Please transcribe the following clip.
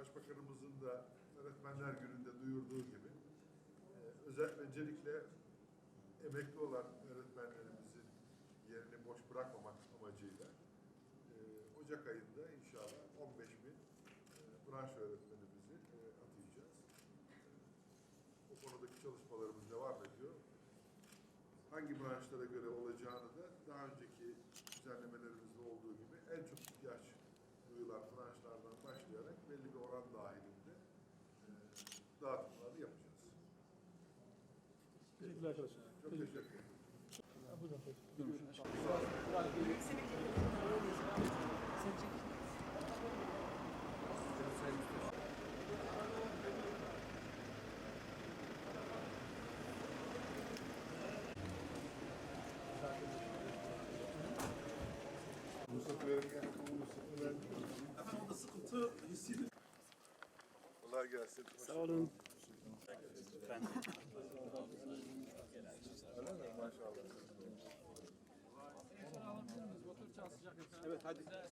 Başbakanımızın da Öğretmenler Günü'nde duyurduğu gibi öncelikle emekli olan öğretmenlerimizin yerini boş bırakmamak amacıyla Ocak ayında inşallah 15 bin branş öğretmenimizi atayacağız. O konudaki çalışmalarımız devam ediyor. Hangi branşlara göre olacağını da daha önceki düzenlemelerimizde olduğu gibi en çok ihtiyaç duyulan branşlardan başlayarak belli bir oran dahilinde dağıtımları yapacağız. Teşekkürler arkadaşlar. Çok teşekkür ederim. Buyurun. Ruhsat verirken Efendim onda sıkıntı hissedilir. kolay gelsin. Sağ olun. Öyle mi? Maşallah. Evet hadi.